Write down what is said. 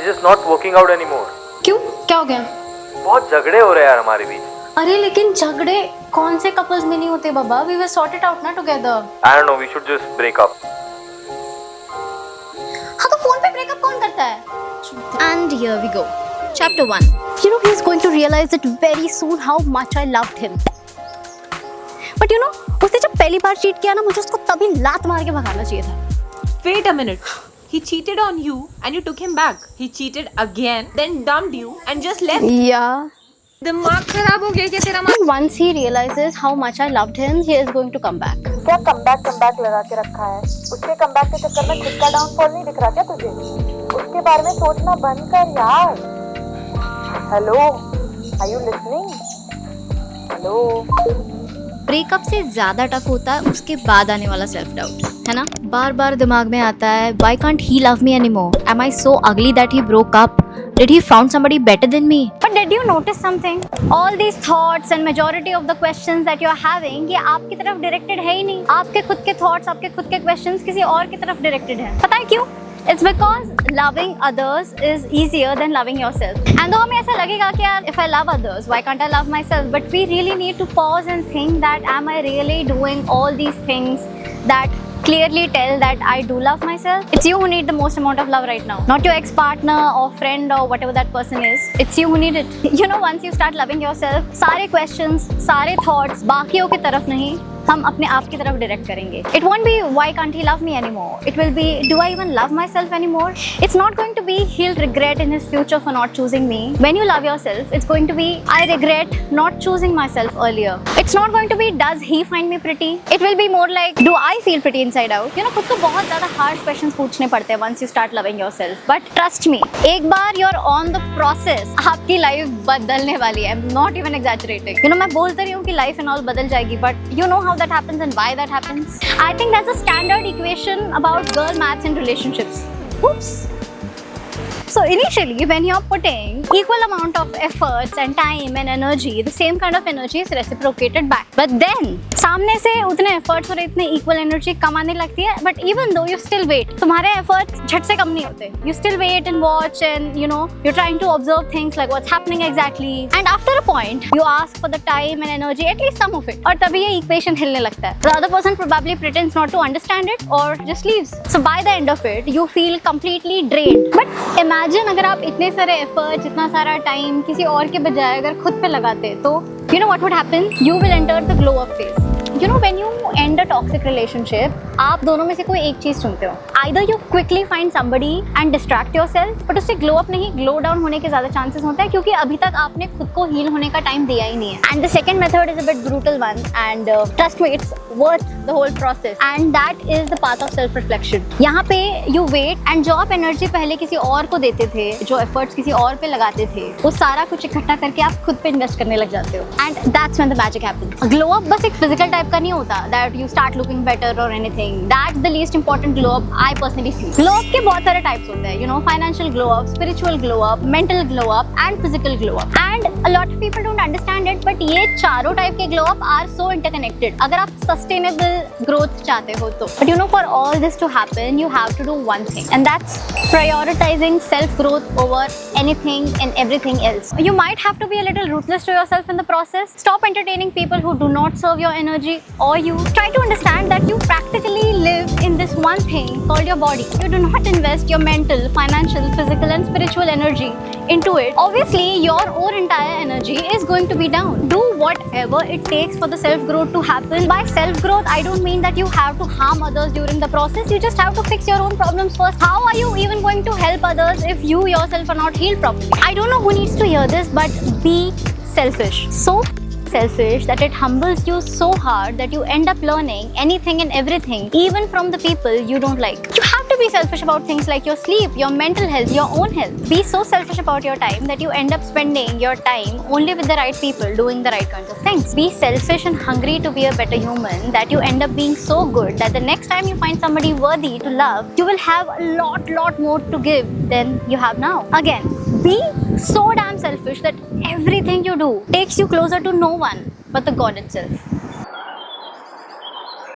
just not working out anymore. क्यों, क्या हो गया? बहुत झगड़े हो रहे हैं यार हमारे बीच. अरे लेकिन झगड़े कौन से कपल्स में नहीं होते बाबा? We will sort it out ना together. I don't know, we should just break up. हाँ तो फोन पे ब्रेकअप कौन करता है? And here we go. Chapter 1. You know he is going to realize it very soon how much I loved him. But you know उसने जब पहली बार cheat किया ना मुझे उसको तभी लात मार के भगाना चाहिए था. Wait a minute. He cheated on you and you took him back. He cheated again, then dumped you and just left. Yeah. दिमाग खराब हो गया क्या तेरा? Once he realizes how much I loved him, he is going to come back. क्या comeback लगा के रखा है? उसके कमबैक के चक्कर में खुद का डाउनफॉल नहीं दिख रहा क्या तुझे? उसके बारे में सोचना बंद कर यार. Hello, are you listening? Hello. Breakup से ज्यादा टफ होता है उसके बाद आने वाला सेल्फ डाउट, है ना? बार बार दिमाग में आता है, why can't he love me anymore? Am I so ugly that he broke up? Did he found somebody better than me? But did you notice something? All these thoughts and majority of the questions that you are having, ये आपकी तरफ directed है ही नहीं. आपके खुद के thoughts, आपके खुद के questions किसी और की तरफ directed है. पता है क्यों? It's because loving others is easier than loving yourself. And though हमें ऐसा लगेगा कि यार if I love others, why can't I love myself? But we really need to pause and think that am I really doing all these things that clearly tell that I do love myself? It's you who need the most amount of love right now, not your ex-partner or friend or whatever that person is. It's you who need it. You know, once you start loving yourself, सारे questions, सारे thoughts बाकियों की तरफ नहीं, हम अपने आप की तरफ डायरेक्ट करेंगे. It won't be why can't he love me anymore. It will be do I even love myself anymore. It's not going to be he'll regret in his future for not choosing me. When you love yourself, it's going to be I regret not choosing myself earlier. It's not going to be does he find me pretty. It will be more like do I feel pretty inside out. You know, खुद को बहुत ज़्यादा harsh questions पूछने पड़ते हैं once you start loving yourself. But trust me, एक बार you're on the process, आपकी life बदलने वाली है. I'm not even exaggerating. You know, मैं बोलते रही हूँ कि life and all बदल जाएगी, but you know how that happens and why that happens. I think that's a standard equation about girl maths and relationships. Oops. So initially when you're putting equal amount of efforts and time and energy, the same kind of energy is reciprocated back. But then सामने से उतने efforts और इतने equal energy कम आने लगती है. But even though you still wait, तुम्हारे efforts झट से कम नहीं होते. You still wait and watch and you know you're trying to observe things like what's happening exactly. And after a point, you ask for the time and energy, at least some of it. और तभी ये equation हिलने लगता है. The other person probably pretends not to understand it or just leaves. So by the end of it, you feel completely drained. But imagine अगर आप इतने सारे एफर्ट्स, इतना सारा टाइम किसी और के बजाय अगर खुद पे लगाते तो you know what would happen? You will enter the glow up phase. You know, when you end a toxic relationship, आप दोनों में से कोई एक चीज चुनते हो. Either you quickly find somebody and distract yourself, but उससे glow up नहीं, glow down होने के ज़्यादा chances होते हैं क्योंकि अभी तक आपने खुद को heal होने का time दिया ही नहीं है. And the second method is a bit brutal one, and trust me, it's worth the whole process. And that is the path of self-reflection. यहाँ पे you wait and जो आप energy पहले किसी और को देते थे, जो efforts किसी और पे लगाते थे, वो सारा कुछ इकट्ठा करके आप खुद पे invest करने लग जाते हो. And that's when the magic happens. Glow up बस एक physical type का नहीं होता that you start looking better or anything. That's the least important glow up I personally feel. Glow up के बहुत सारे types होते हैं. You know, financial glow up, spiritual glow up, mental glow up, and physical glow up. And a lot of people don't understand it, but ये चारों type के glow up are so interconnected. अगर आप sustainable growth चाहते हो तो. But you know, for all this to happen, you have to do one thing, and that's prioritizing self growth over anything and everything else. You might have to be a little ruthless to yourself in the process. Stop entertaining people who do not serve your energy or you. Try to understand that you practically live in this one thing called your body. You do not invest your mental, financial, physical and spiritual energy into it. Obviously, your own entire energy is going to be down. Do whatever it takes for the self-growth to happen. By self-growth, I don't mean that you have to harm others during the process. You just have to fix your own problems first. How are you even going to help others if you yourself are not healed properly? I don't know who needs to hear this, but be selfish. So selfish that it humbles you so hard that you end up learning anything and everything, even from the people you don't like. You have to be selfish about things like your sleep, your mental health, your own health. Be so selfish about your time that you end up spending your time only with the right people, doing the right kinds of things. Be selfish and hungry to be a better human that you end up being so good that the next time you find somebody worthy to love, you will have a lot more to give than you have now. Again, be so damn selfish that everything you do takes you closer to no one but the God itself.